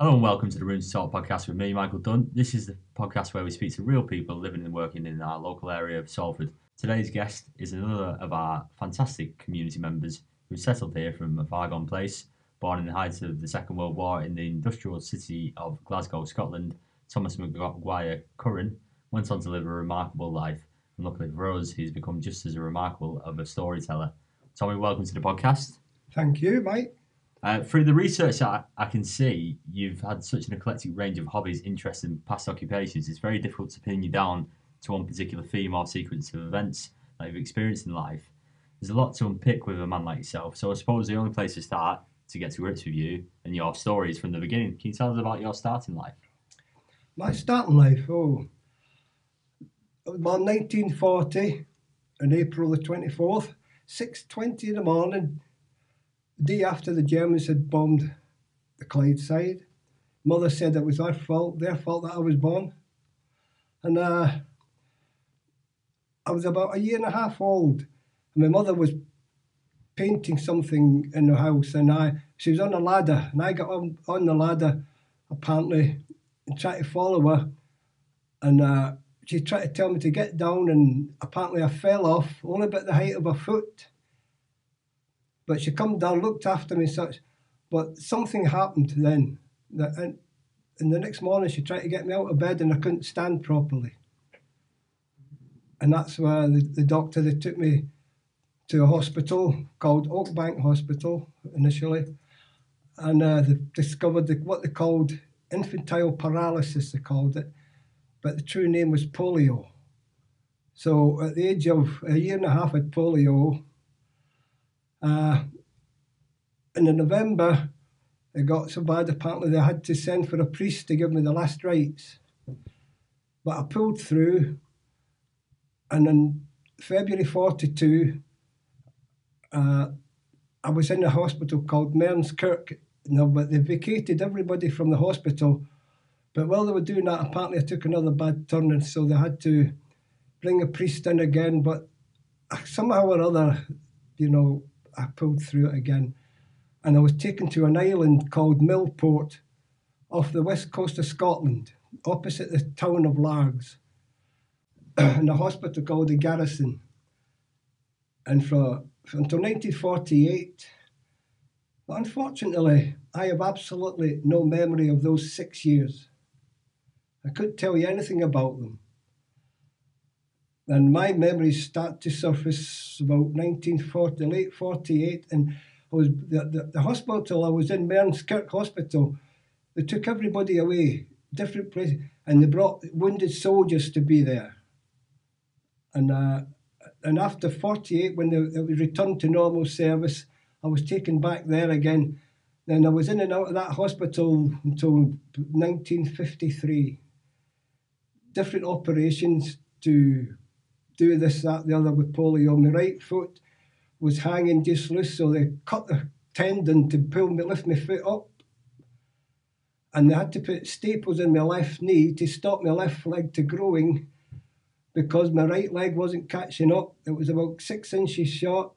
Hello and welcome to the Rooms to Talk podcast with me, Michael Dunn. This is the podcast where we speak to real people living and working in our local area of Salford. Today's guest is another of our fantastic community members who settled here from a far-gone place, born in the height of the Second World War in the industrial city of Glasgow, Scotland. Thomas Curren went on to live a remarkable life, and luckily for us, he's become just as remarkable of a storyteller. Tommy, welcome to the podcast. Thank you, mate. Through the research I can see, you've had such an eclectic range of hobbies, interests, and past occupations. It's very difficult to pin you down to one particular theme or sequence of events that you've experienced in life. There's a lot to unpick with a man like yourself, so I suppose the only place to start to get to grips with you and your stories from the beginning. Can you tell us about your start in life? My starting life, it was about 1940, on April the 24th, 6:20 in the morning, the day after the Germans had bombed the Clydeside. Mother said it was their fault that I was born. And I was about a year and a half old, and my mother was painting something in the house, and she was on a ladder, and I got on the ladder, apparently, and tried to follow her, and she tried to tell me to get down, and apparently I fell off, only about the height of a foot. But she come down, looked after me, such. But something happened then, and the next morning she tried to get me out of bed, and I couldn't stand properly. And that's where the doctor, they took me to a hospital called Oakbank Hospital initially, and they discovered what they called infantile paralysis, they called it, but the true name was polio. So at the age of a year and a half, I had polio. In November, it got so bad, apparently they had to send for a priest to give me the last rites. But I pulled through, and in February 42, I was in a hospital called Mearnskirk. But they vacated everybody from the hospital. But while they were doing that, apparently I took another bad turn, and so they had to bring a priest in again. But somehow or other, I pulled through it again. And I was taken to an island called Millport off the west coast of Scotland, opposite the town of Largs, in a hospital called the Garrison. And until 1948, but unfortunately, I have absolutely no memory of those 6 years. I couldn't tell you anything about them. And my memories start to surface about 1940, late 48, and I was the hospital I was in, Mearnskirk Hospital. They took everybody away, different places, and they brought wounded soldiers to be there. And after 48, when it was returned to normal service, I was taken back there again. Then I was in and out of that hospital until 1953. Different operations to do this, that, the other with polio. My right foot was hanging just loose, so they cut the tendon to lift my foot up. And they had to put staples in my left knee to stop my left leg to growing because my right leg wasn't catching up. It was about 6 inches short.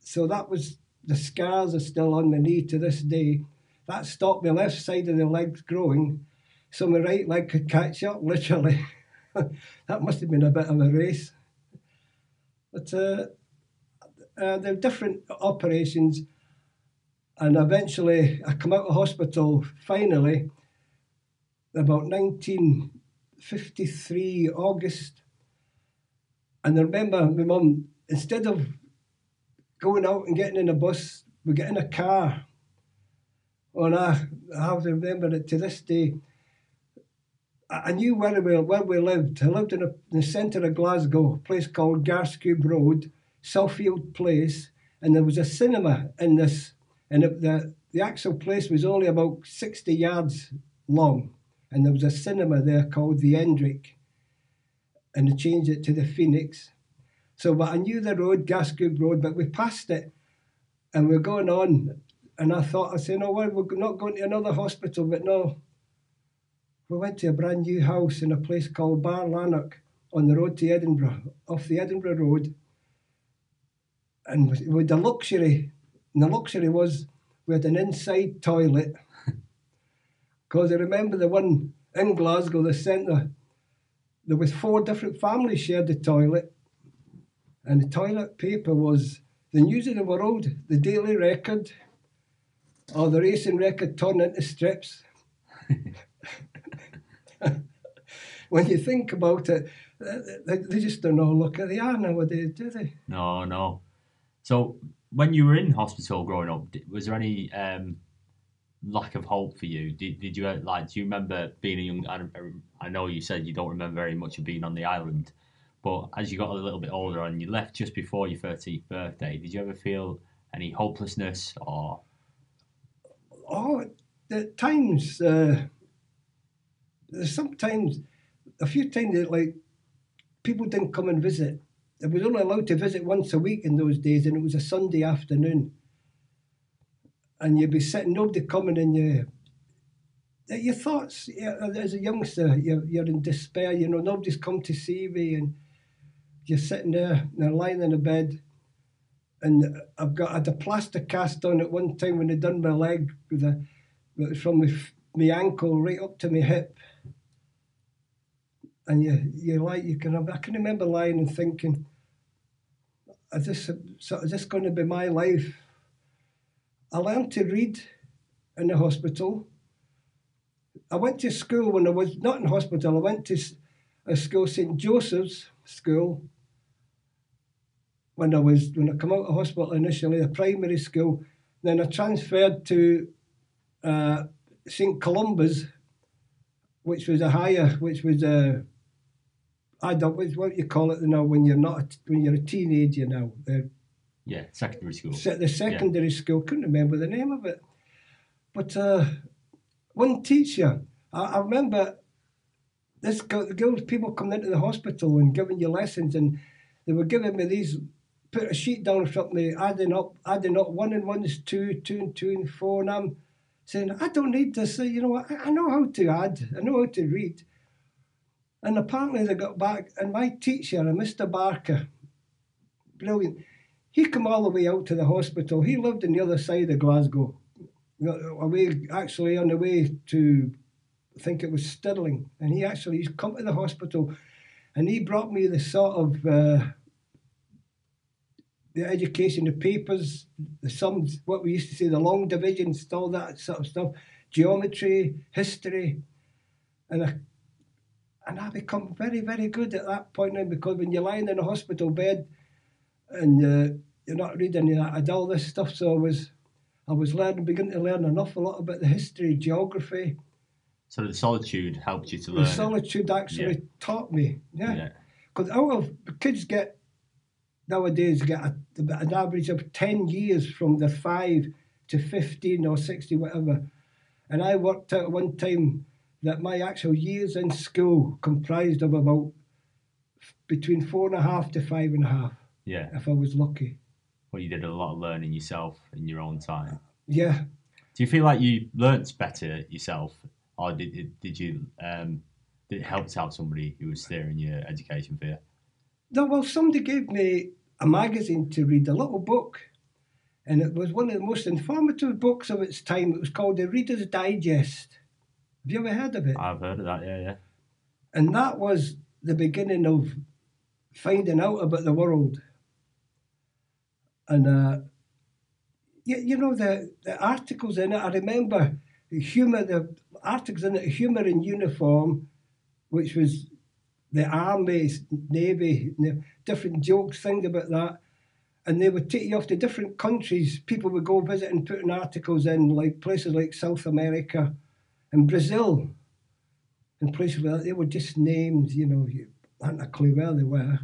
So that was, the scars are still on my knee to this day. That stopped my left side of the legs growing, so my right leg could catch up, literally. That must have been a bit of a race. But there were different operations, and eventually I come out of hospital, finally, about 1953, August. And I remember my mum, instead of going out and getting in a bus, we get in a car. And I have to remember it to this day. I knew where we lived. I lived in the centre of Glasgow, a place called Garscube Road, Suffield Place, and there was a cinema in this, and the actual place was only about 60 yards long, and there was a cinema there called the Endrick, and they changed it to the Phoenix. So, but I knew the road, Garscube Road, but we passed it, and we're going on, and I said, no, we're not going to another hospital, but no. We went to a brand new house in a place called Barlanark on the road to Edinburgh, off the Edinburgh Road. And with the luxury, and the luxury was we had an inside toilet Because I remember the one in Glasgow, the centre, there was 4 different families shared the toilet, and the toilet paper was the News of the World, the Daily Record, or the Racing Record torn into strips. When you think about it, they just don't know look at the are nowadays, do they? No, no. So when you were in hospital growing up, was there any lack of hope for you? Did you like? Do you remember being a young? I know you said you don't remember very much of being on the island, but as you got a little bit older and you left just before your 13th birthday, did you ever feel any hopelessness or? Oh, at times, sometimes, a few times that like people didn't come and visit. I was only allowed to visit once a week in those days, and it was a Sunday afternoon. And you'd be sitting, nobody coming in your thoughts, as a youngster, you're in despair, nobody's come to see me, and you're sitting there, and they're lying in a bed, and I had a plaster cast on at one time when they done my leg, from my ankle right up to my hip, and I can remember lying and thinking, is this going to be my life? I learned to read in the hospital. I went to school when I was not in hospital. I went to a school, St. Joseph's School, when I come out of hospital initially, a primary school. Then I transferred to St. Columba's, which was adult, what you call it now when you're a teenager now. Yeah, secondary school. The secondary school, couldn't remember the name of it. But one teacher, I remember people coming into the hospital and giving you lessons, and they were giving me these, put a sheet down in front of me, adding up 1 and 1 is 2, 2 and 2 and 4, and I'm saying, I don't need this, I know how to add, I know how to read. And apparently they got back, and my teacher, Mr. Barker, brilliant, he came all the way out to the hospital. He lived on the other side of Glasgow, actually on the way to, I think it was Stirling. And he's come to the hospital, and he brought me the sort of the education, the papers, the sums, what we used to say, the long divisions, all that sort of stuff, geometry, history, and I become very, very good at that point now, because when you're lying in a hospital bed and you're not reading that, I did all this stuff. So I was beginning to learn an awful lot about the history, geography. So the solitude helped you to learn. The solitude actually taught me, because out of kids nowadays get an average of 10 years from the 5 to 15 or 60, whatever. And I worked out one time that my actual years in school comprised of about between 4.5 to 5.5. Yeah. If I was lucky. Well, you did a lot of learning yourself in your own time. Yeah. Do you feel like you learnt better yourself, or did it help to have somebody who was steering your education for you? No, well, somebody gave me a magazine to read, a little book, and it was one of the most informative books of its time. It was called The Reader's Digest. Have you ever heard of it? I've heard of that, yeah. And that was the beginning of finding out about the world. And the articles in it, I remember the articles in it, Humour in Uniform, which was the Army, Navy, different jokes, things about that. And they would take you off to different countries. People would go visit and put in articles in, like places like South America and Brazil, and places like that. They were just names, you hadn't a clue where they were.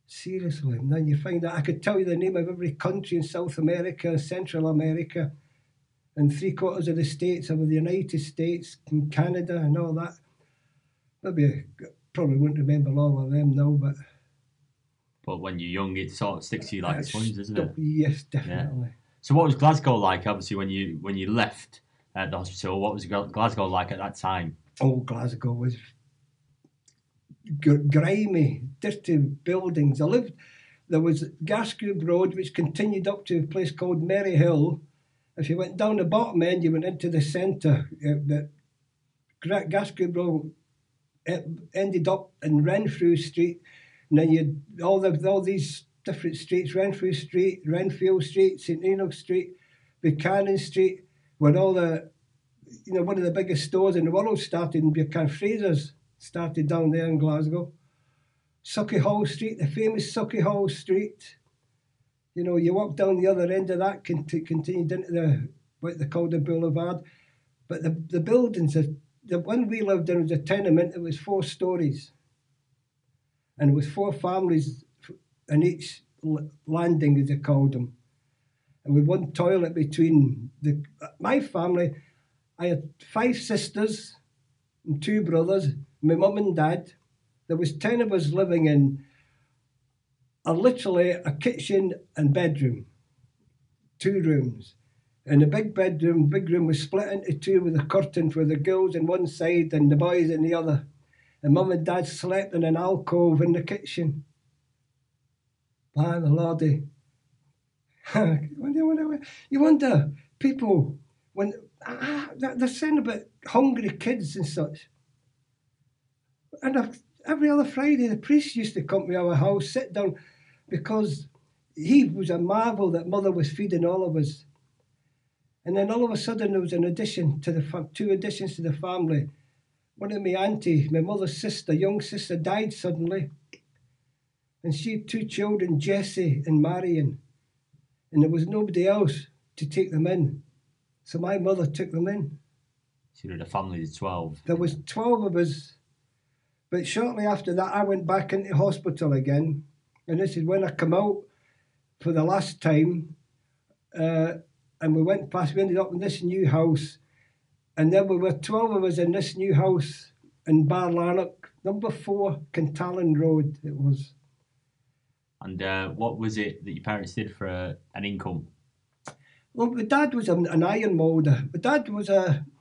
Seriously. And then you find out I could tell you the name of every country in South America, Central America, and 3/4 of the states of the United States and Canada and all that. Maybe probably wouldn't remember all of them now, but when you're young, it sort of sticks to you like a sponge, doesn't it? Yes, definitely. Yeah. So what was Glasgow like? Obviously, when you left the hospital, what was Glasgow like at that time? Oh, Glasgow was grimy, dirty buildings. There was Gascue Road, which continued up to a place called Maryhill. If you went down the bottom end, you went into the centre. Gascue Road ended up in Renfrew Street, and then you had all these different streets: Renfrew Street, Renfield Street, St Enoch Street, Buchanan Street, where all the one of the biggest stores in the world started in Buchanan. Fraser's started down there in Glasgow. Sucky Hall Street, the famous Sucky Hall Street. You walk down the other end of that, continued into what they call the boulevard. But the buildings, the one we lived in was a tenement. It was 4 stories. And it was 4 families in each landing, as they called them. And with one toilet between my family. I had 5 sisters and 2 brothers, my mum and dad. There was 10 of us living in literally a kitchen and bedroom, 2 rooms. And the big room was split into 2 with a curtain for the girls on one side and the boys on the other. And mum and dad slept in an alcove in the kitchen. By the Lordy. You wonder, people, when they're saying about hungry kids and such. And every other Friday, the priest used to come to our house, sit down, because he was a marvel that mother was feeding all of us. And then all of a sudden, there was an addition to 2 additions to the family. One of my auntie, my mother's sister, young sister, died suddenly. And she had 2 children, Jessie and Marion. And there was nobody else to take them in. So my mother took them in. So you had a family of 12? There was 12 of us. But shortly after that, I went back into hospital again. And this is when I come out for the last time. And we ended up in this new house. And then we were 12 of us in this new house in Barlarnock, number 4, Kintallen Road it was. And what was it that your parents did for an income? Well, my dad was an iron moulder. My dad was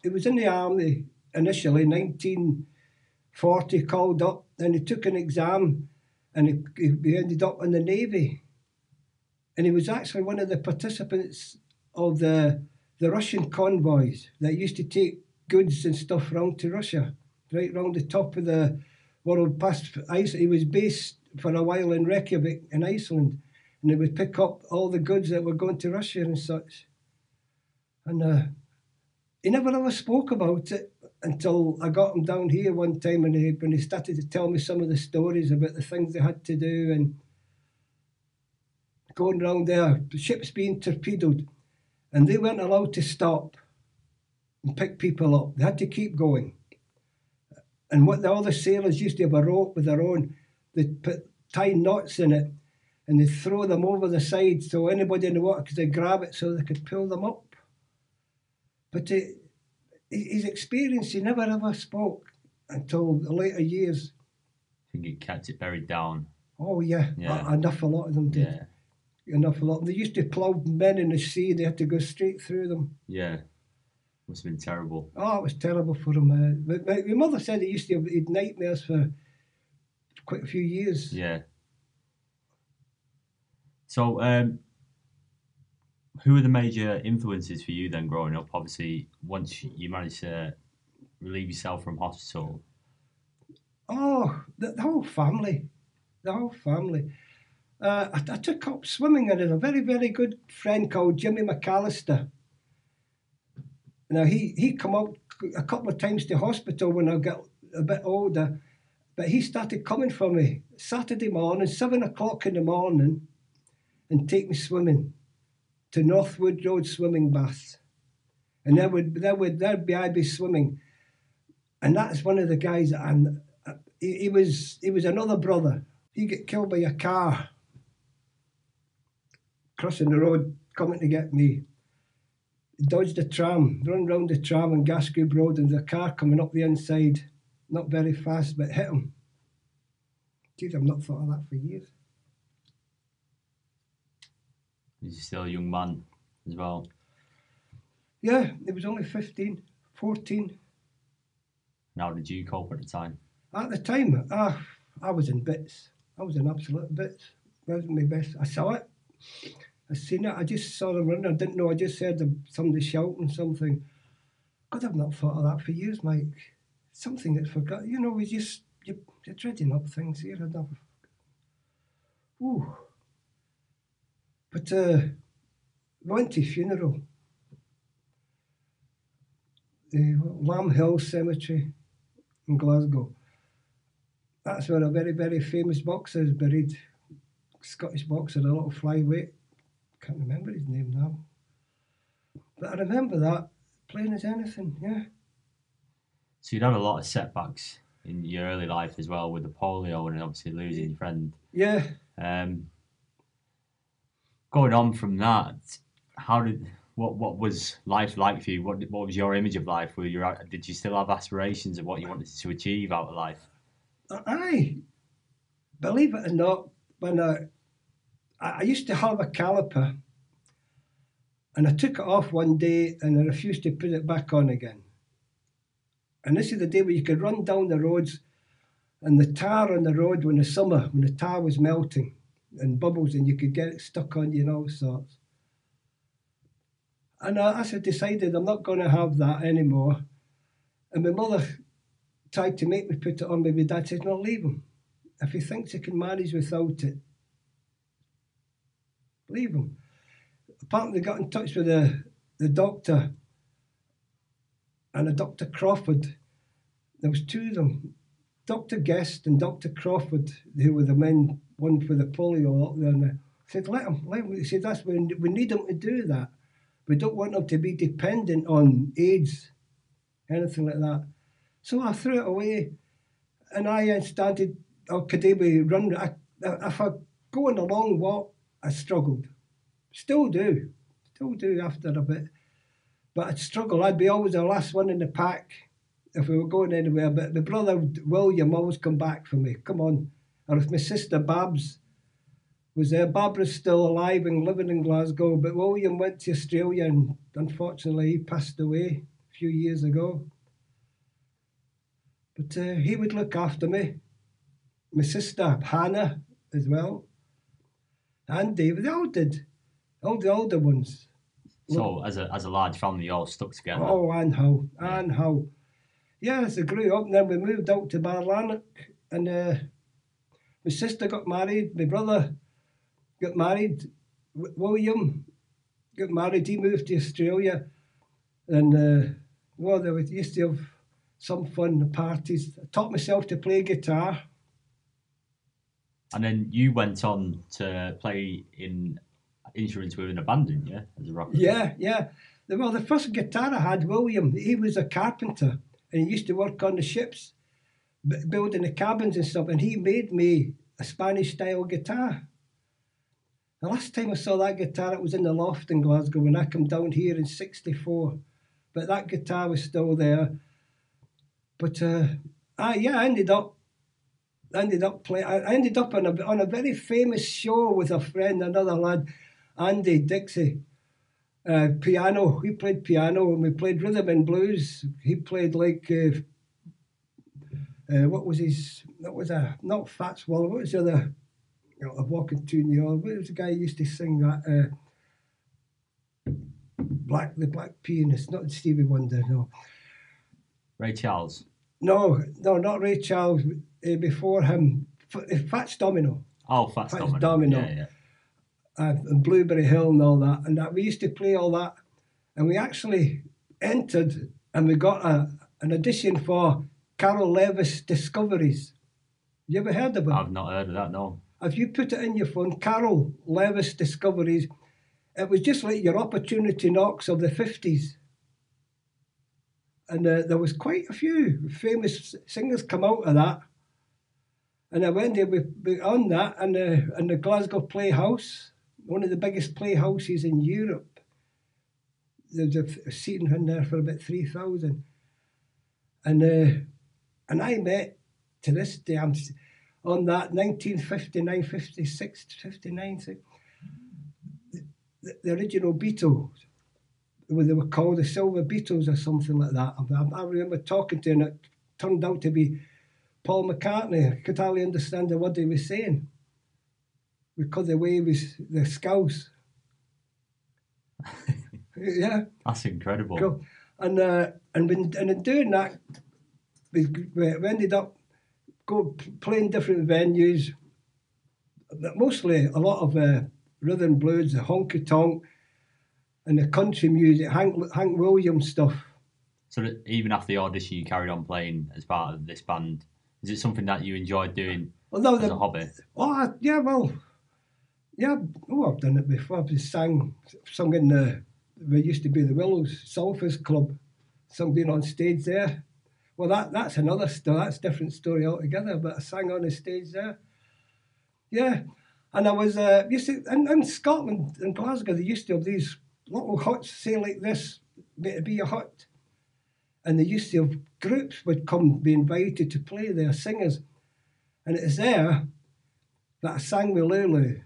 he was in the army initially, 1940, called up. Then he took an exam and he ended up in the Navy. And he was actually one of the participants of the Russian convoys that used to take goods and stuff round to Russia, right round the top of the world past Iceland. He was based for a while in Reykjavik in Iceland, and they would pick up all the goods that were going to Russia and such. And he never ever spoke about it until I got him down here one time, and when he started to tell me some of the stories about the things they had to do and going round there, the ships being torpedoed, and they weren't allowed to stop and pick people up. They had to keep going. And what the other sailors used to have a rope with their own, they'd tie knots in it, and they'd throw them over the side so anybody in the water could grab it so they could pull them up. But his experience, he never ever spoke until the later years. I think it kept it buried down. Oh yeah. Enough a lot of them did. Yeah. Enough a lot. They used to plough men in the sea, they had to go straight through them. Yeah. Must have been terrible. Oh, it was terrible for him. My mother said he used to have nightmares for quite a few years. Yeah. So, who were the major influences for you then growing up? Obviously, once you managed to relieve yourself from hospital. Oh, the whole family. The whole family. I took up swimming, and I had a very, very good friend called Jimmy McAllister. Now, he come out a couple of times to hospital when I got a bit older, but he started coming for me Saturday morning, 7 o'clock in the morning, and take me swimming to Northwood Road swimming baths. And there'd be swimming. And that's one of the guys that he was another brother. He got killed by a car crossing the road, coming to get me. Dodged a tram, run round the tram on Gascue Road, and the car coming up the inside, not very fast, but hit him. Geez, I've not thought of that for years. He's still a young man as well. Yeah, he was only 15, 14. And how did you cope at the time? At the time, I was in bits. I was in absolute bits. It wasn't my best. I saw it. I seen it. I just saw them running. I didn't know. I just heard somebody shouting something. God, I've not thought of that for years, Mike. something that's forgotten. You know, we just you're dreading up things here and there. Ooh, but we went to funeral. Lamb Hill Cemetery in Glasgow. That's where a very, very famous boxer is buried. Scottish boxer, a little flyweight. Can't remember his name now. But I remember that, plain as anything, yeah. So you'd had a lot of setbacks in your early life as well, with the polio and obviously losing your friend. Yeah. Going on from that, what was life like for you? What was your image of life? Did you still have aspirations of what you wanted to achieve out of life? Aye, believe it or not, when I used to have a caliper, and I took it off one day and I refused to put it back on again. And this is the day where you could run down the roads, and the tar on the road when the summer, when the tar was melting and bubbles, and you could get it stuck on you and all sorts. And I decided I'm not going to have that anymore. And my mother tried to make me put it on, but my dad said, no, leave him. If he thinks he can manage without it, leave him. Apparently, they got in touch with the doctor, and a Dr. Crawford. There was two of them, Dr. Guest and Dr. Crawford, who were the men, one for the polio up there. And I said, let him. He said, we need him to do that. We don't want him to be dependent on AIDS, anything like that. So I threw it away, and I started, could we run? If I go on a long walk, I struggled. Still do after a bit. But I'd struggle. I'd be always the last one in the pack if we were going anywhere. But my brother William always come back for me. Come on. Or if my sister Babs was there. Barbara's still alive and living in Glasgow, but William went to Australia, and unfortunately he passed away a few years ago. But he would look after me. My sister Hannah as well. And David, they all did. All the older ones. So as a large family, you all stuck together. Oh, and how. Yeah, as I grew up, and then we moved out to Barlanark, and my sister got married, my brother got married, William got married, he moved to Australia, and they used to have some fun parties. I taught myself to play guitar. And then you went on to play in instruments within a band, didn't you, as a rocker? Yeah. Well, the first guitar I had, William, he was a carpenter, and he used to work on the ships, building the cabins and stuff, and he made me a Spanish-style guitar. The last time I saw that guitar, it was in the loft in Glasgow when I came down here in '64. But that guitar was still there. But I ended up playing. I ended up on a very famous show with a friend, another lad, Andy Dixie. Piano. We played piano, and we played rhythm and blues. He played like what was his? That was not Fats Waller. What was the other? A walking to New York. What was the guy who used to sing that? The black pianist, not Stevie Wonder. No. Ray Charles. No, not Ray Charles. Before him, Fats Domino. Oh, Fats Domino. Yeah. And Blueberry Hill and all that. And we used to play all that. And we actually entered, and we got an audition for Carol Levis Discoveries. You ever heard of it? I've not heard of that, no. If you put it in your phone, Carol Levis Discoveries, it was just like your Opportunity Knocks of the 50s. And there was quite a few famous singers come out of that. And I went there on that in the Glasgow Playhouse, one of the biggest playhouses in Europe. There's a seating in there for about 3,000. And I met, to this day, I'm on that 1959, 56, 59, the original Beatles. They were called the Silver Beatles or something like that. I remember talking to him, and it turned out to be Paul McCartney. I could hardly understand the word he was saying because the way he was, the scouse. Yeah. That's incredible. Cool. And in doing that, we ended up playing different venues, mostly a lot of rhythm and blues, the honky tonk, and the country music, Hank Williams stuff. So that even after the audition, you carried on playing as part of this band. Is it something that you enjoyed doing as a hobby? Oh, yeah, well, yeah. Oh, I've done it before. I've sung in there used to be the Willows Sulphurs Club, being on stage there. Well, that's another story. That's a different story altogether. But I sang on the stage there. Yeah, and I was used to in Scotland, in Glasgow. They used to have these little huts, say like this, to be a hut, and they used to have groups would come, be invited to play there, singers, and it was there that I sang with Lulu,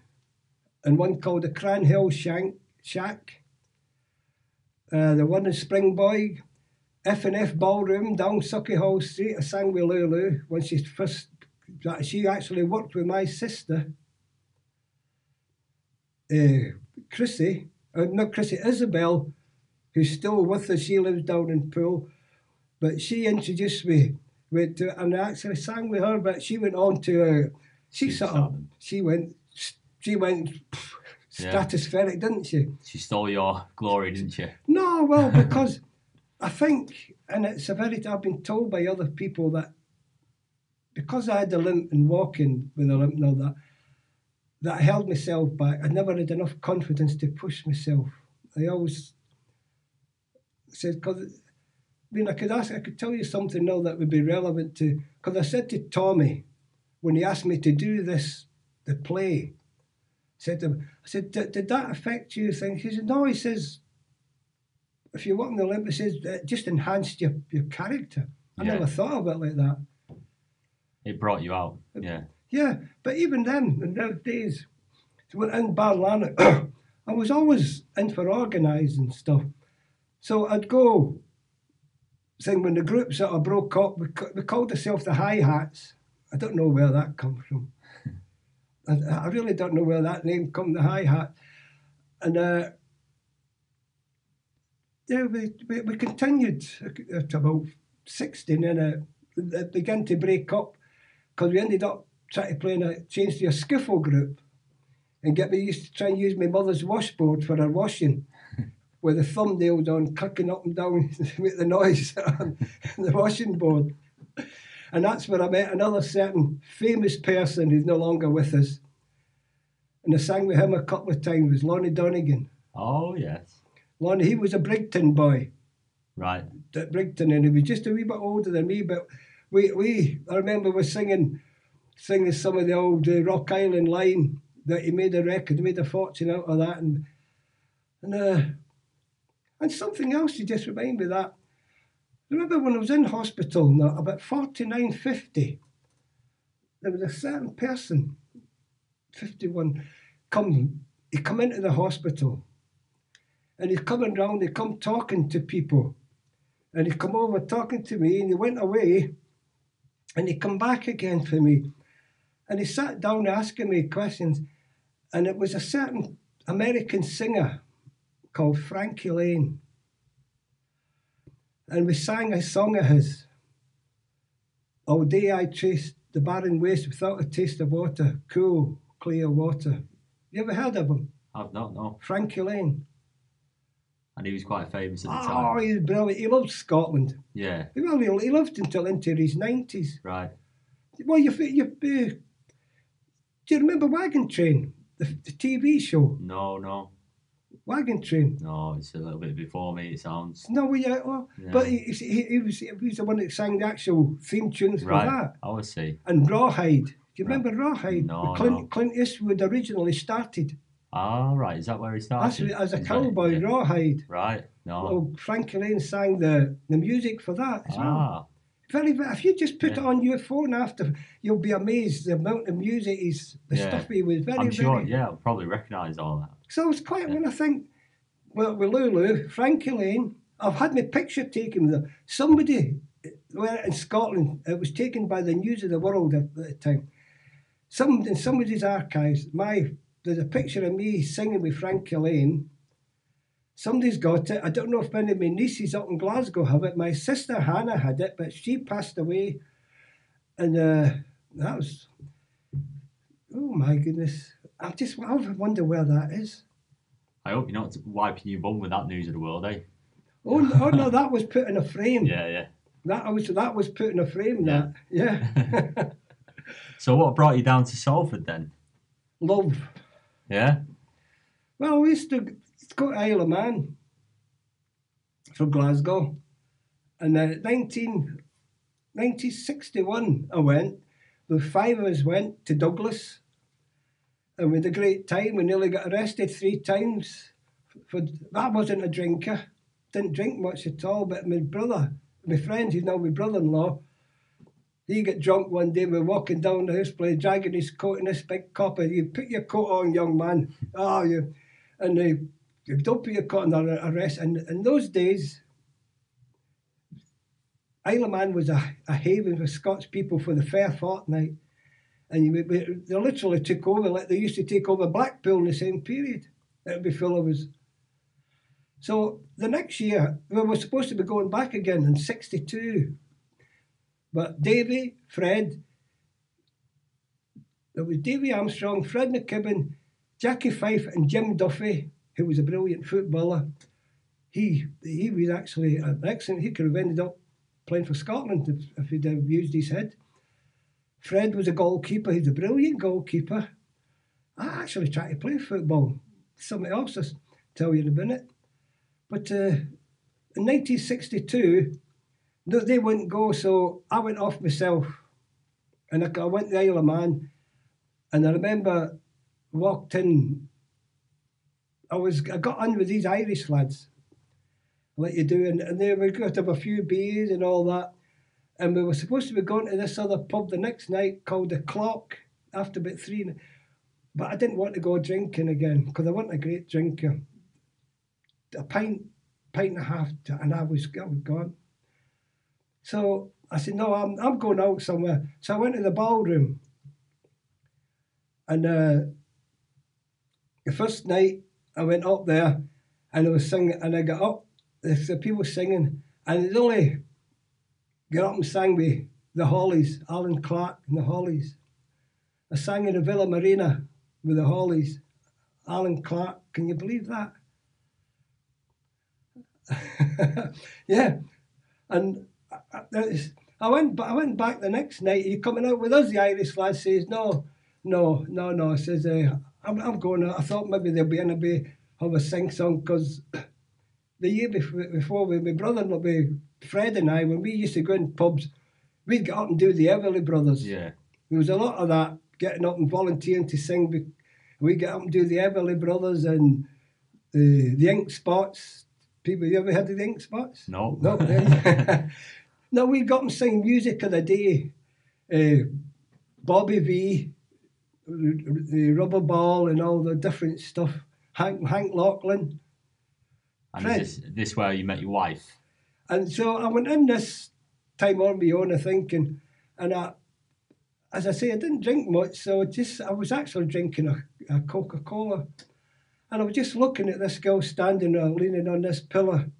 and one called the Cran Hill Shack, the one in Springboy, F&F Ballroom down Sucky Hall Street. I sang with Lulu when she actually worked with my sister, Isabel, who's still with us. She lives down in Poole, but she introduced me and I actually sang with her. But she went on to she went stratospheric, didn't she? She stole your glory, didn't she? No, well, because I think, and I've been told by other people that because I had a limp and walking with a limp and all that I held myself back. I never had enough confidence to push myself. I always said, because I could tell you something now that would be relevant to, because I said to Tommy, when he asked me to do the play, I said, did that affect you? He said, no, he says, if you work in the limp, he says, it just enhanced your character. I never thought of it like that. It brought you out, yeah. Yeah, but even then, in those days, in Barlannock, I was always in for organising stuff. So I'd go sing when the group sort of broke up. We called ourselves the Hi-Hats. I don't know where that comes from. I really don't know where that name comes, the Hi-Hat. And we continued to about 16, and it began to break up because we ended up trying to change to a skiffle group and used to try and use my mother's washboard for her washing with the thumbnails on, clicking up and down to make the noise on the washing board. And that's where I met another certain famous person who's no longer with us. And I sang with him a couple of times, was Lonnie Donegan. Oh, yes. Lonnie, he was a Brigton boy. Right. At Brigton, and he was just a wee bit older than me, but I remember we singing some of the old Rock Island line that he made a record, he made a fortune out of that, and something else you just remind me of that. I remember when I was in hospital, about 49, 50, there was a certain person, 51, he come into the hospital, and he's coming round, he come talking to people, and he come over talking to me, and he went away, and he come back again for me, and he sat down asking me questions, and it was a certain American singer called Frankie Lane, and we sang a song of his, All Day I Chased the Barren Waste Without a Taste of Water, Cool, Clear Water. You ever heard of him? I've not, no. Frankie Lane. And he was quite famous at the time. Oh, he was brilliant. He loved Scotland. Yeah. Well, he lived until into his 90s. Right. Well, do you remember Wagon Train, the TV show? No. Wagon Train. No, it's a little bit before me, it sounds. No, but he was the one that sang the actual theme tunes for that. I see. And Rawhide. Do you remember Rawhide? No, Clint Eastwood originally started. Ah, right. Is that where he started? As a cowboy, yeah. Rawhide. Right. No. Well, Frankie Lane sang the music for that as well. Very, if you just put it on your phone after, you'll be amazed the amount of music stuff he was very, I'm sure, very... I'll probably recognise all that. So it's quite, when I think, well, with Lulu, Frankie Lane, I've had my picture taken with her. Somebody in Scotland, it was taken by the News of the World at the time. In somebody's archives, there's a picture of me singing with Frankie Lane, somebody's got it. I don't know if any of my nieces up in Glasgow have it. My sister Hannah had it, but she passed away. And that was, oh my goodness. I wonder where that is. I hope you're not wiping your bum with that news of the world, eh? Oh, no, that was put in a frame. Yeah. That was put in a frame, Yeah. that. Yeah. So what brought you down to Salford then? Love. Yeah? Well, we used to go to Isle of Man from Glasgow. And 1961 I went. The five of us went to Douglas. And we had a great time. We nearly got arrested 3 times. I wasn't a drinker. Didn't drink much at all. But my brother, my friend, who's now my brother-in-law, he got drunk one day. We were walking down the house place, dragging his coat in this big copper. You put your coat on, young man. You don't put your coat on, arrest. And in those days, Isle of Man was a haven for Scots people for the fair fortnight. And they literally took over, like they used to take over Blackpool in the same period. It would be full of us. So the next year, we were supposed to be going back again in 62. But Davy, Fred, there was Davy Armstrong, Fred McKibben, Jackie Fife and Jim Duffy, who was a brilliant footballer. He was actually an excellent, he could have ended up playing for Scotland if he'd have used his head. Fred was a goalkeeper. He's a brilliant goalkeeper. I actually tried to play football. Somebody else will tell you in a minute. But in 1962, they wouldn't go, so I went off myself. And I went to the Isle of Man. And I remember walked in. I got on with these Irish lads, like you do, and they were going to have a few beers and all that. And we were supposed to be going to this other pub the next night called The Clock after about 3. But I didn't want to go drinking again because I wasn't a great drinker. A pint and a half, and I was gone. So I said, no, I'm going out somewhere. So I went to the ballroom. And the first night I went up there and I was singing, and I got up, the people singing, and it only got up and sang with the Hollies, Alan Clark and the Hollies. I sang in the Villa Marina with the Hollies, Alan Clark. Can you believe that? Yeah. And I went back the next night. Are you coming out with us? The Irish lad says, no. I says, I'm going out. I thought maybe there'll be anybody have a sing song because the year before with my brother-in-law, with Fred and I, when we used to go in pubs, we'd get up and do the Everly Brothers. Yeah. There was a lot of that, getting up and volunteering to sing. We get up and do the Everly Brothers and the Ink Spots. People, you ever heard of the Ink Spots? No. No. No, we got them singing Music of the Day. Bobby V, the Rubber Ball and all the different stuff. Hank Lachlan. And is this where you met your wife? And so I went in this time on my own, I think, and as I say, I didn't drink much, so I was actually drinking a Coca-Cola. And I was just looking at this girl standing there, leaning on this pillar.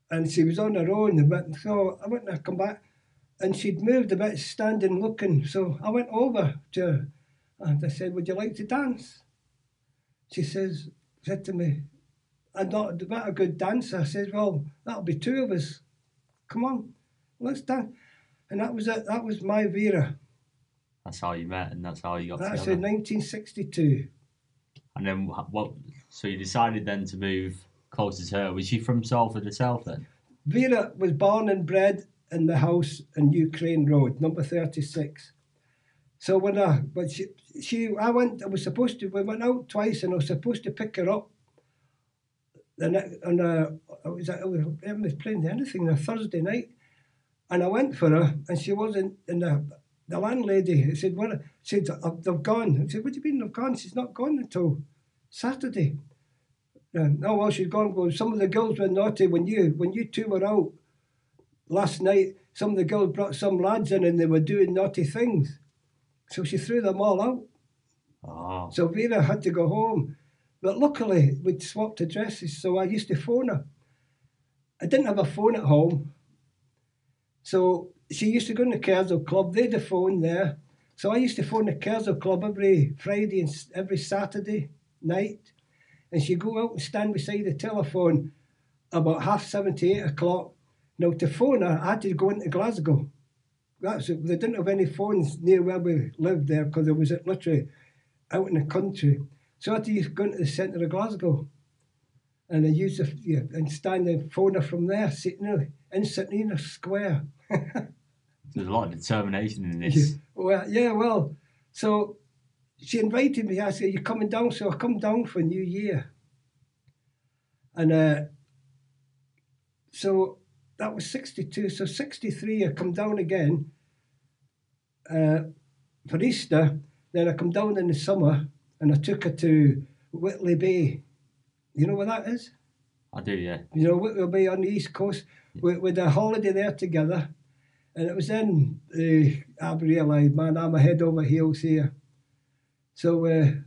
And she was on her own a bit. So I went and I come back, and she'd moved a bit, standing, looking. So I went over to her, and I said, would you like to dance? She said to me, I'm not a good dancer. I said, well, that'll be 2 of us. Come on, let's dance. And that was it. That was my Vera. That's how you met, and that's how you got That's together. in 1962. And then what? So you decided then to move closer to her. Was she from Salford herself then? Vera was born and bred in the house in Ukraine Road, number 36. So we went out twice, and I was supposed to pick her up. I was playing anything on a Thursday night, and I went for her, and she wasn't. And the landlady said, "Well," said, "They've gone." I said, "What do you mean they've gone?" She's not gone until Saturday. No, well, she's gone. Well, some of the girls were naughty when you 2 were out last night. Some of the girls brought some lads in, and they were doing naughty things. So she threw them all out. Oh. So Vera had to go home. But luckily, we'd swapped addresses, so I used to phone her. I didn't have a phone at home, so she used to go in the Kersal Club. They had a phone there. So I used to phone the Kersal Club every Friday and every Saturday night. And she'd go out and stand beside the telephone about 7:30 to 8 o'clock. Now, to phone her, I had to go into Glasgow. That's it. They didn't have any phones near where we lived there because it was literally out in the country. So I had to go into the centre of Glasgow. And I used and stand and phone her from there, sitting in St. Nina Square. There's a lot of determination in this. Well, so she invited me. I said, "You're coming down?" So I come down for New Year. And so that was 62. So 63, I come down again for Easter. Then I come down in the summer and I took her to Whitley Bay. You know where that is? I do, yeah. You know, Whitley Bay on the East Coast. We had a holiday there together. And it was then I realised, man, I'm a head over heels here. So there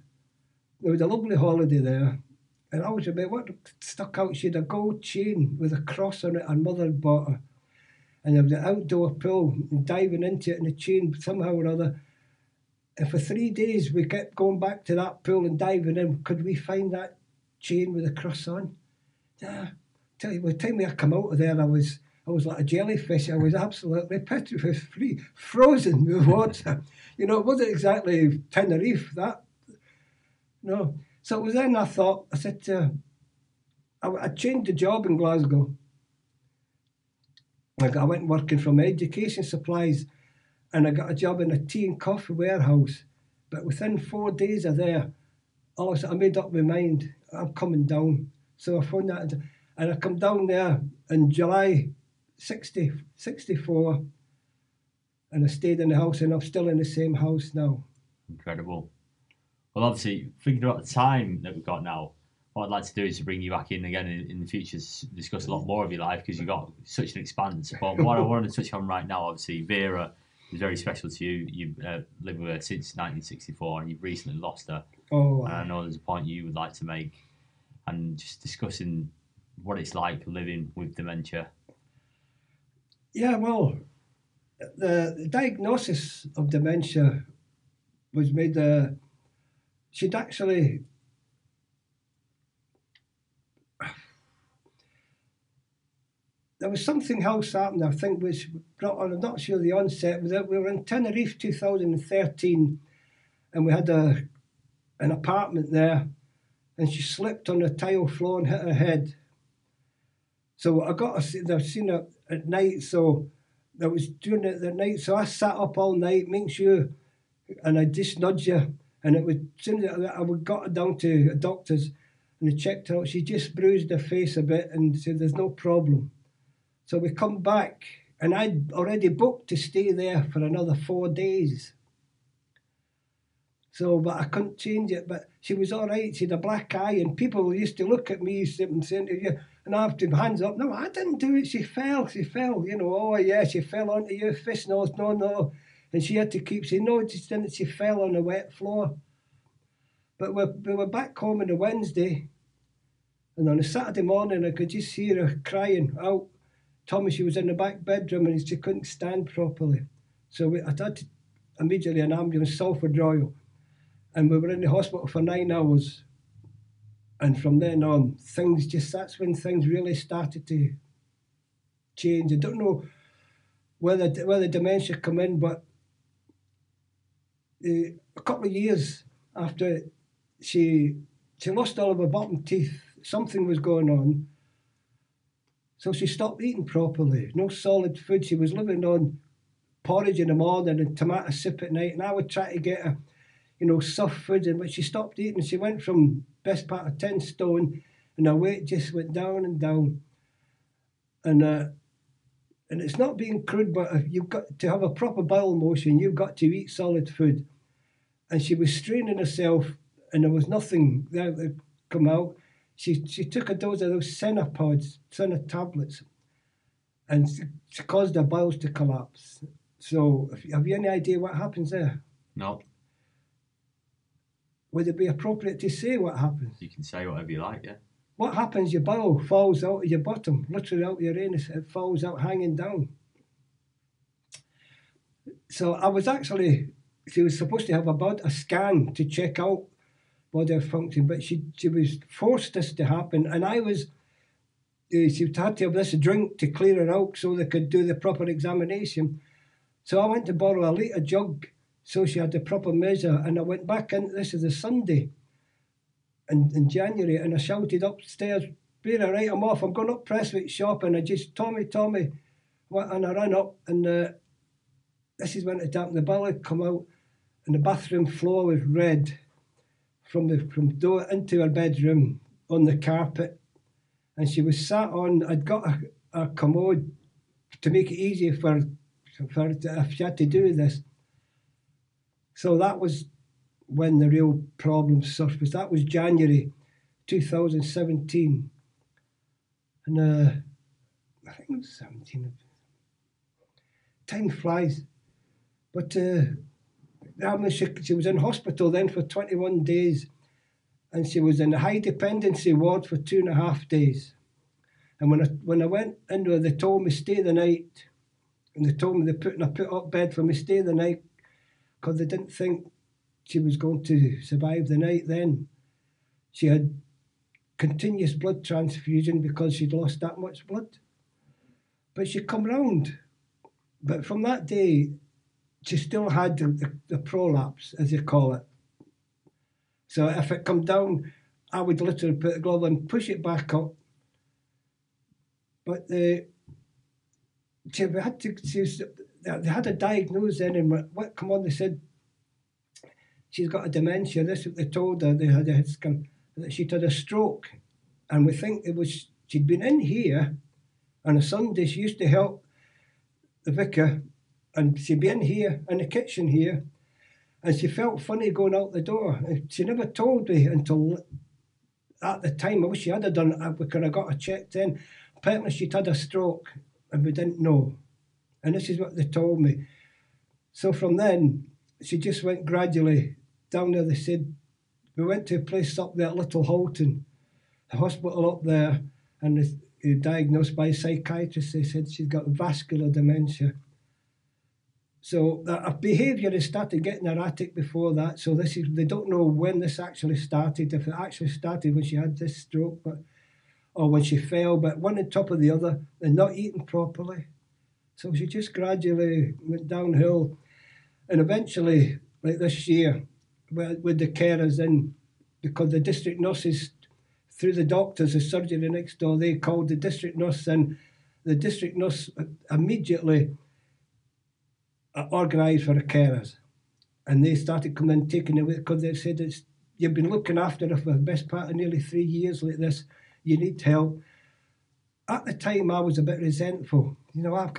was a lovely holiday there. And I was a bit, what stuck out, she had a gold chain with a cross on it, her mother had bought her. And there was an outdoor pool, and diving into it, and the chain somehow or other. And for 3 days, we kept going back to that pool and diving in. Could we find that chain with a cross on? Yeah. Tell you, by the time I come out of there, I was like a jellyfish. I was absolutely petrified, frozen with water. You know, it wasn't exactly Tenerife, that. No. So it was then I thought, I said, I changed the job in Glasgow. I went working from education supplies and I got a job in a tea and coffee warehouse. But within 4 days of there, all of a sudden I made up my mind, I'm coming down. So I phoned that, and I come down there in July 64, and I stayed in the house, and I'm still in the same house now. Incredible. Well, obviously, thinking about the time that we've got now, what I'd like to do is to bring you back in again in the future to discuss a lot more of your life because you've got such an expanse. But what I wanted to touch on right now, obviously, Vera is very special to you. You've lived with her since 1964 and you've recently lost her. Oh, and I know there's a point you would like to make and just discussing what it's like living with dementia. Yeah, well, the diagnosis of dementia was made. She'd actually. There was something else happened, I think, which brought on, I'm not sure the onset, was that we were in Tenerife 2013 and we had an apartment there and she slipped on the tile floor and hit her head. So I've seen her at night, so I was doing it at night, so I sat up all night, making sure, and I just nudged her, and it was, as soon as I got her down to a doctor's and they checked her out, she just bruised her face a bit and said there's no problem. So we come back, and I'd already booked to stay there for another 4 days. So, but I couldn't change it. But she was all right. She had a black eye, and people used to look at me and saying, and I have to hands up. No, I didn't do it. She fell. You know, oh yeah, she fell onto your fist. No. And she had to keep saying, no, just didn't. She fell on a wet floor. But we were back home on a Wednesday, and on a Saturday morning, I could just hear her crying out. Thomas, she was in the back bedroom and she couldn't stand properly. So I had to immediately an ambulance, Salford Royal. And we were in the hospital for 9 hours. And from then on, that's when things really started to change. I don't know whether dementia come in, but a couple of years after she lost all of her bottom teeth, something was going on. So she stopped eating properly, no solid food. She was living on porridge in the morning and tomato soup at night. And I would try to get her, soft food. But she stopped eating. She went from best part of 10 stone and her weight just went down and down. And it's not being crude, but if you've got to have a proper bowel motion, you've got to eat solid food. And she was straining herself and there was nothing there that come out. She took a dose of those Senna tablets, and she caused her bowels to collapse. So, have you any idea what happens there? No. would it be appropriate to say what happens? You can say whatever you like, yeah. What happens? Your bowel falls out of your bottom, literally out of your anus. It falls out hanging down. So I was actually, she was supposed to have a scan to check out body function, but she was forced this to happen, and I was, she had to have this drink to clear her out so they could do the proper examination. So I went to borrow a litre jug so she had the proper measure, and I went back in, this is a Sunday in January, and I shouted upstairs, Vera, right, I'm off, I'm going up Prestwick shop, and I just, Tommy, and I ran up, and this is when it happened, the bell had come out, and the bathroom floor was red from door into her bedroom on the carpet, and she was sat on, I'd got a commode to make it easier for if she had to do this. So that was when the real problem surfaced. That was January 2017. And I think it was 17. Time flies. But she was in hospital then for 21 days. And she was in a high dependency ward for 2.5 days. And when I went in there, they told me stay the night. And they told me they put up bed for me stay the night because they didn't think she was going to survive the night then. She had continuous blood transfusion because she'd lost that much blood. But she come round. But from that day, she still had the prolapse, as they call it. So if it come down, I would literally put the glove on, push it back up. But they had a diagnosis then, and what come on, they said she's got a dementia. This is what they told her. They had that she'd had a stroke, and we think it was she'd been in here on a Sunday. She used to help the vicar, and she'd be in here in the kitchen here, and she felt funny going out the door. She never told me until at the time. I wish she had done. We could have got her checked in. Apparently she'd had a stroke, and we didn't know. And this is what they told me. So from then, she just went gradually down there. They said, we went to a place up there at Little Holton, the hospital up there, and they diagnosed by a psychiatrist. They said she's got vascular dementia. So her behaviour has started getting erratic before that. So they don't know when this actually started, if it actually started when she had this stroke, or when she fell, but one on top of the other, and not eating properly. So she just gradually went downhill. And eventually, like this year, with the carers in, because the district nurses, through the doctors, the surgery next door, they called the district nurse, and the district nurse immediately organised for the carers. And they started coming and taking away, because they said, you've been looking after her for the best part of nearly 3 years like this. You need help. At the time, I was a bit resentful. You know, I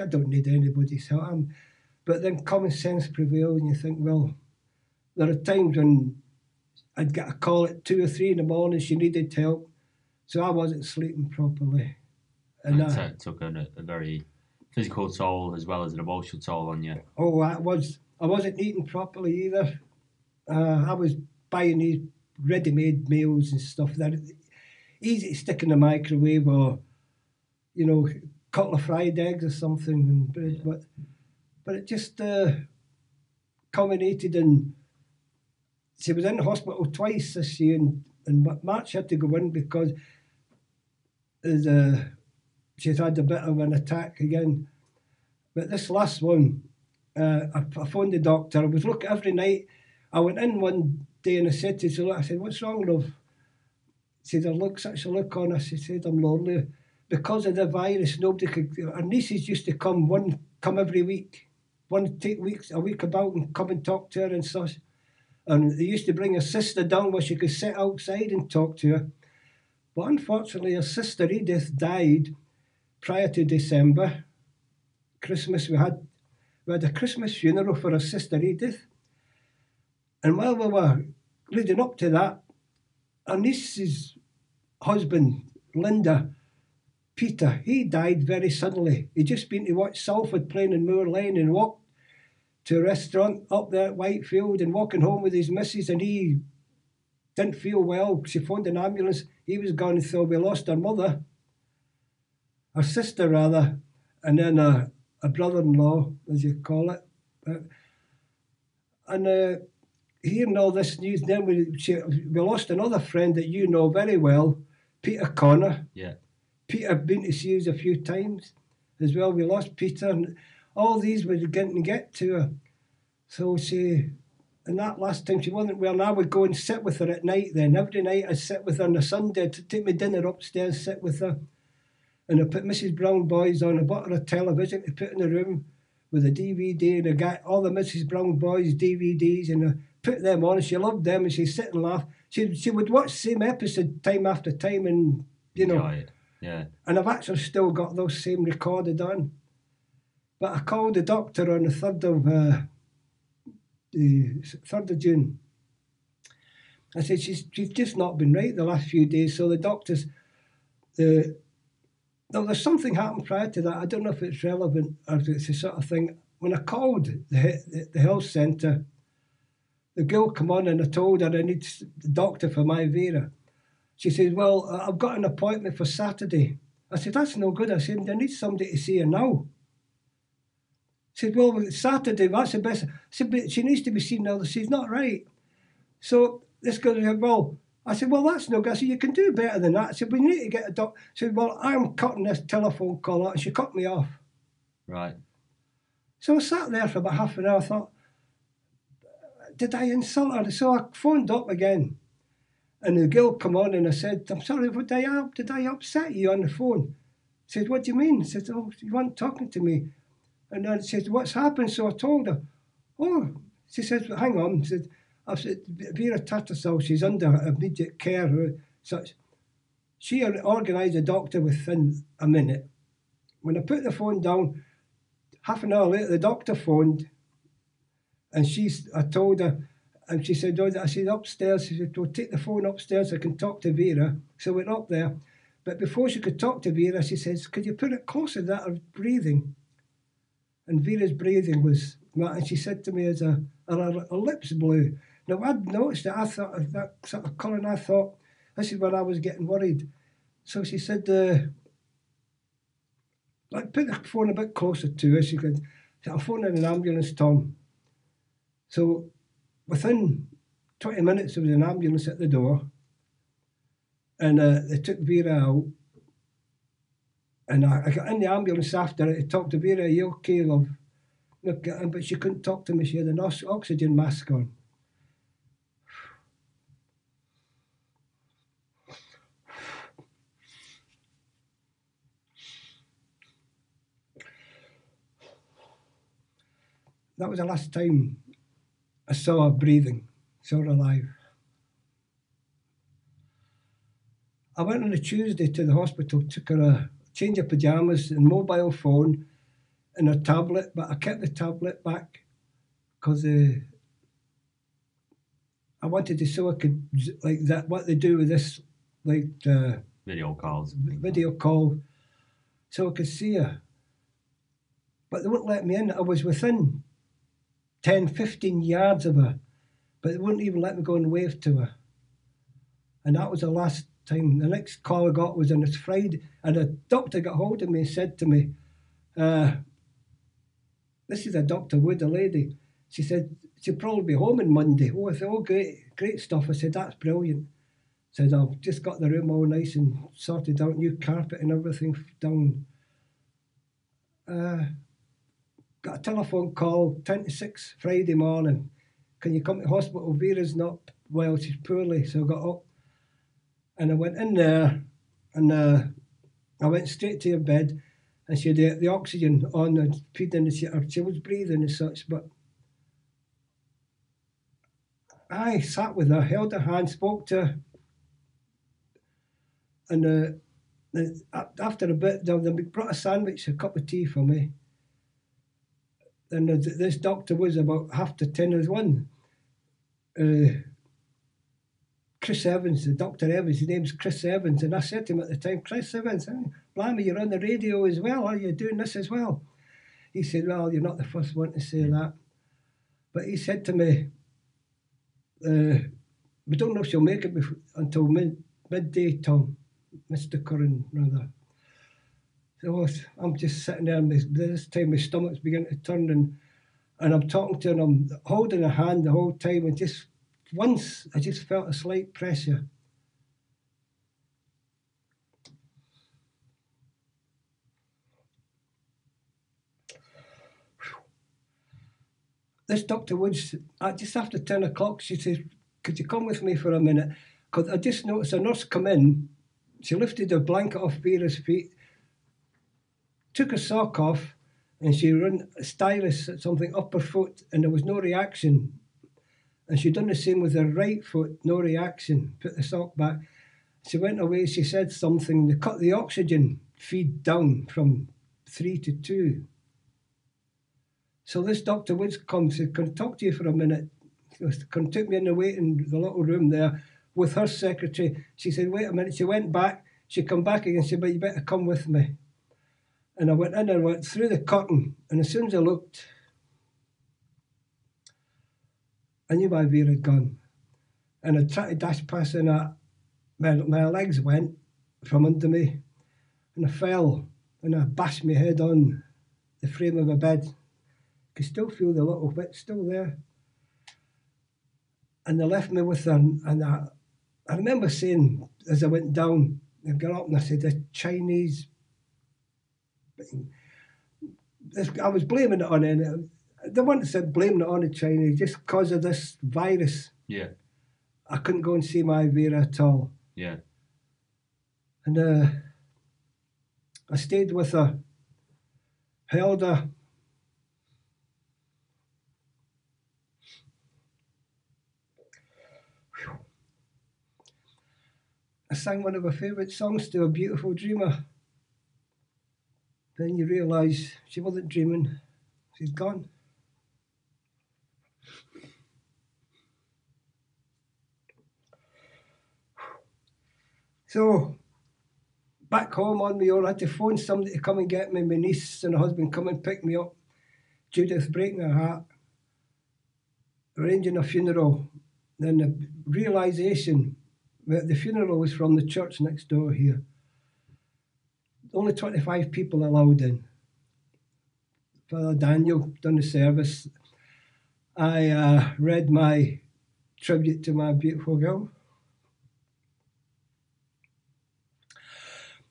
don't need anybody's help. But then common sense prevailed, and you think, well, there are times when I'd get a call at 2 or 3 in the morning, she needed help, so I wasn't sleeping properly. And it took a very physical toll as well as an emotional toll on you. Oh, I wasn't eating properly either. I was buying these ready-made meals and stuff that easy to stick in the microwave, or, you know, a couple of fried eggs or something, and bread. Yeah. But it just culminated in, she was in the hospital twice this year, and March had to go in because she's had a bit of an attack again. But this last one, I phoned the doctor. I was looking every night. I went in one day and I said to her, I said, what's wrong, love? She said, such a look on her. She said, I'm lonely. Because of the virus, nobody could. Her nieces used to come every week. One to take a week about and come and talk to her and such. And they used to bring her sister down where she could sit outside and talk to her. But unfortunately, her sister Edith died prior to December. Christmas, we had a Christmas funeral for her sister Edith. And while we were leading up to that, her niece's husband, Linda, Peter, he died very suddenly. He'd just been to watch Salford playing in Moor Lane and walked to a restaurant up there at Whitefield and walking home with his missus, and he didn't feel well. She phoned an ambulance. He was gone, so we lost our mother, our sister rather, and then a brother-in-law, as you call it. And hearing all this news, then we lost another friend that you know very well, Peter Connor. Yeah. Peter, I've been to see us a few times as well. We lost Peter, and all these were getting to get to her. So and that last time she wasn't well, and I would go and sit with her at night then. Every night I'd sit with her on a Sunday, to take me dinner upstairs, sit with her. And I put Mrs. Brown Boys on. I bought her a television to put in the room with a DVD, and I got all the Mrs. Brown Boys DVDs, and I put them on, and she loved them, and she'd sit and laugh. She would watch the same episode time after time, and, you know. Enjoy it. Yeah. And I've actually still got those same recorded on. But I called the doctor on the 3rd of June. I said, she's just not been right the last few days. So the doctors, there's something happened prior to that. I don't know if it's relevant or if it's the sort of thing. When I called the health centre, the girl come on and I told her I need the doctor for my Vera. She said, well, I've got an appointment for Saturday. I said, that's no good. I said, I need somebody to see her now. She said, well, Saturday, that's the best. I said, but she needs to be seen now. She's not right. So this girl said, well, I said, well, that's no good. I said, you can do better than that. I said, we need to get a doctor. She said, well, I'm cutting this telephone call out. And she cut me off. Right. So I sat there for about half an hour. I thought, did I insult her? So I phoned up again. And the girl come on and I said, I'm sorry, did I upset you on the phone? She said, what do you mean? I said, oh, you weren't talking to me. And then she said, what's happened? So I told her. Oh, she said, hang on. I said, Vera Tattersall, she's under immediate care. Such. She organised a doctor within a minute. When I put the phone down, half an hour later, the doctor phoned. And I told her, and she said, oh, I said, upstairs. She said, well, take the phone upstairs, I can talk to Vera. So I went up there. But before she could talk to Vera, she says, could you put it closer to that of breathing? And Vera's breathing was, and she said to me, her lips blue. Now, I'd noticed it. I thought, that sort of colour, and I thought, this is when I was getting worried. So she said, like, put the phone a bit closer to her. She said, I'm phoning an ambulance, Tom. So within 20 minutes, there was an ambulance at the door. And they took Vera out. And I got in the ambulance after it to talk to Vera. Are you okay, love? Look, but she couldn't talk to me. She had an oxygen mask on. That was the last time I saw her breathing, saw her alive. I went on a Tuesday to the hospital, took her a change of pyjamas and mobile phone and her tablet, but I kept the tablet back because I wanted to so I could, like that, what they do with this, like video calls. Video call, so I could see her. But they wouldn't let me in. I was within 10, 15 yards of her, but they wouldn't even let me go and wave to her. And that was the last time. The next call I got was on a Friday, and a doctor got hold of me and said to me, this is a Dr. Wood, a lady. She said, she'll probably be home on Monday. Oh, I said, oh, great stuff. I said, that's brilliant. I said, I've just got the room all nice and sorted out, new carpet and everything down. Got a telephone call, 26 Friday morning. Can you come to hospital? Vera's not well, she's poorly. So I got up and I went in there and I went straight to her bed and she had the oxygen on and feeding, she was breathing and such, but I sat with her, held her hand, spoke to her, and after a bit, they brought a sandwich, a cup of tea for me. And this doctor was about 9:30. There was one, Chris Evans, the Dr. Evans, his name's Chris Evans, and I said to him at the time, Chris Evans, blimey, you're on the radio as well, are you doing this as well? He said, well, you're not the first one to say that. But he said to me, we don't know if she'll make it until midday, Tom, Mr. Curran, rather. So I'm just sitting there, and this time my stomach's beginning to turn, and I'm talking to her, and I'm holding her hand the whole time, and just once I just felt a slight pressure. This Dr. Woods, just after 10 o'clock, she says, could you come with me for a minute? Because I just noticed a nurse come in, she lifted her blanket off Vera's feet, took her sock off, and she run a stylus at something up her foot, and there was no reaction. And she done the same with her right foot, no reaction, put the sock back. She went away, she said something, they cut the oxygen feed down from 3 to 2. So this Dr. Woods comes, said, can I talk to you for a minute? Took me in the little room there with her secretary. She said, wait a minute. She went back. She come back again and said, but you better come with me. And I went in and went through the curtain. And as soon as I looked, I knew my Vera had gone. And I tried to dash past, and my legs went from under me. And I fell, and I bashed my head on the frame of a bed. I could still feel the little bit still there. And they left me with her, and I remember saying, as I went down, I got up and I said, the Chinese, I was blaming it on it. I don't want to say blaming it on the Chinese, just because of this virus. Yeah. I couldn't go and see my Vera at all. Yeah. And I stayed with her, held her. I sang one of her favourite songs, to A Beautiful Dreamer. Then you realise she wasn't dreaming, she's gone. So, back home on my own, I had to phone somebody to come and get me. My niece and her husband come and pick me up. Judith breaking her heart, arranging a funeral. Then the realisation that the funeral was from the church next door here. Only 25 people allowed in. Father Daniel done the service. I read my tribute to my beautiful girl.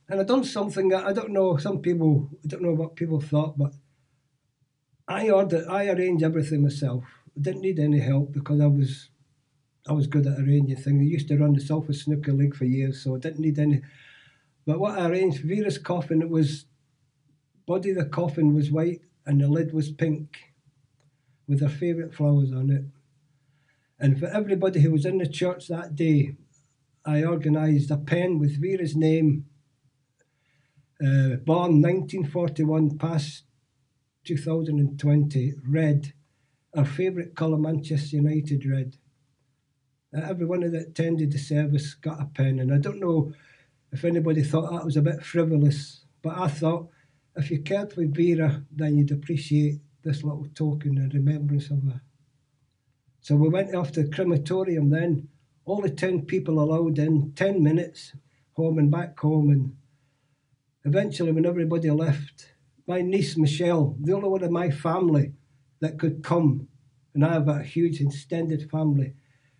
And I done something that I don't know, I don't know what people thought, but I arranged everything myself. I didn't need any help because I was good at arranging things. I used to run the Salford Snooker League for years, so I didn't need any. But what I arranged, Vera's coffin, body of the coffin was white and the lid was pink with her favourite flowers on it. And for everybody who was in the church that day, I organised a pen with Vera's name, born 1941, past 2020, red, our favourite colour, Manchester United red. Everyone that attended the service got a pen, and I don't know if anybody thought that was a bit frivolous, but I thought if you cared for Vera, then you'd appreciate this little token in remembrance of her. So we went off to the crematorium then, all the 10 people allowed in, 10 minutes, home and back home, and eventually when everybody left, my niece Michelle, the only one of my family that could come, and I have a huge extended family,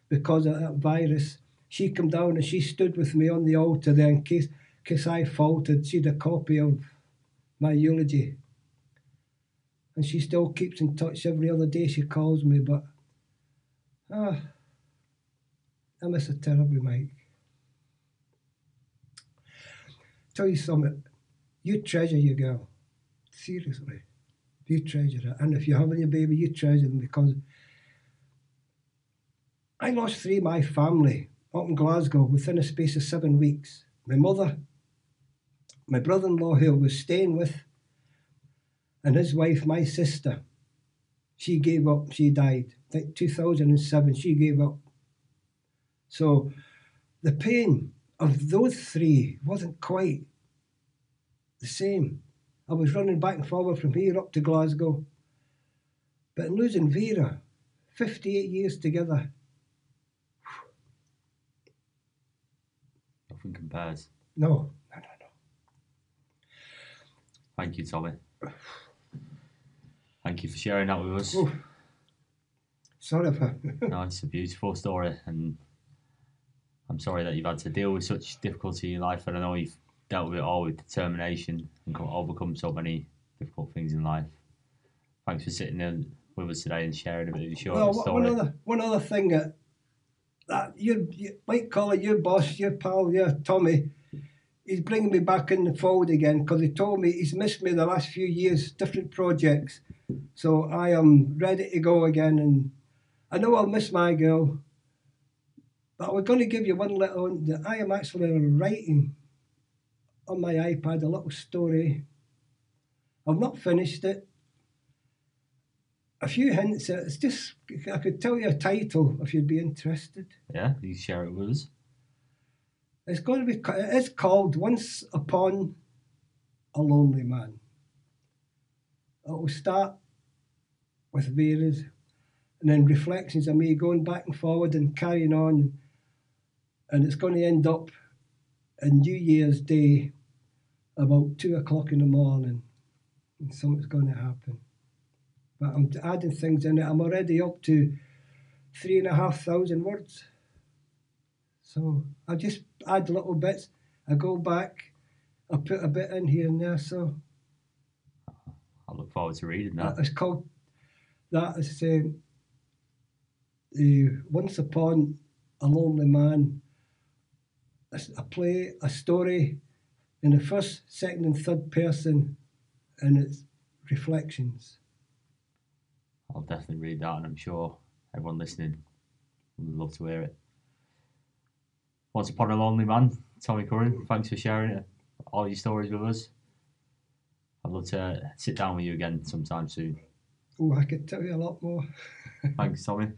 because of that virus, she came down and she stood with me on the altar there in case I faltered. She had a copy of my eulogy. And she still keeps in touch every other day. She calls me, but I miss her terribly, Mike. Tell you something, you treasure your girl. Seriously. You treasure her. And if you're having your baby, you treasure them, because I lost 3 of my family up in Glasgow within a space of 7 weeks. My mother, my brother-in-law who I was staying with, and his wife, my sister. She gave up, she died. I think 2007, she gave up. So the pain of those 3 wasn't quite the same. I was running back and forward from here up to Glasgow. But in losing Vera, 58 years together. Nothing compares. No. Thank you, Tommy. Thank you for sharing that with us. Oof. Sorry for No, it's a beautiful story, and I'm sorry that you've had to deal with such difficulty in life, and I know you've dealt with it all with determination and overcome so many difficult things in life. Thanks for sitting in with us today and sharing a bit of your story. One other thing that you might call it your boss, your pal, your Tommy, he's bringing me back in the fold again because he told me he's missed me the last few years, different projects. So I am ready to go again, and I know I'll miss my girl. But we're going to give you one little. I am actually writing on my iPad a little story. I've not finished it. A few hints. It's just I could tell you a title if you'd be interested. Yeah, you can share it with us. It's going to be. It's called "Once Upon a Lonely Man." It will start with various, and then reflections of me going back and forward and carrying on, and it's going to end up on New Year's Day, about 2 o'clock in the morning, and something's going to happen. But I'm adding things in it. I'm already up to 3,500 words. So I just add little bits. I go back. I put a bit in here and there. So I look forward to reading that. it's called. That is Once Upon a Lonely Man. A play, a story, in the first, second, and third person, and it's reflections. I'll definitely read that, and I'm sure everyone listening would love to hear it. Once Upon a Lonely Man, Tommy Curran, thanks for sharing it, all your stories with us. I'd love to sit down with you again sometime soon. Oh, I could tell you a lot more. Thanks, Tommy.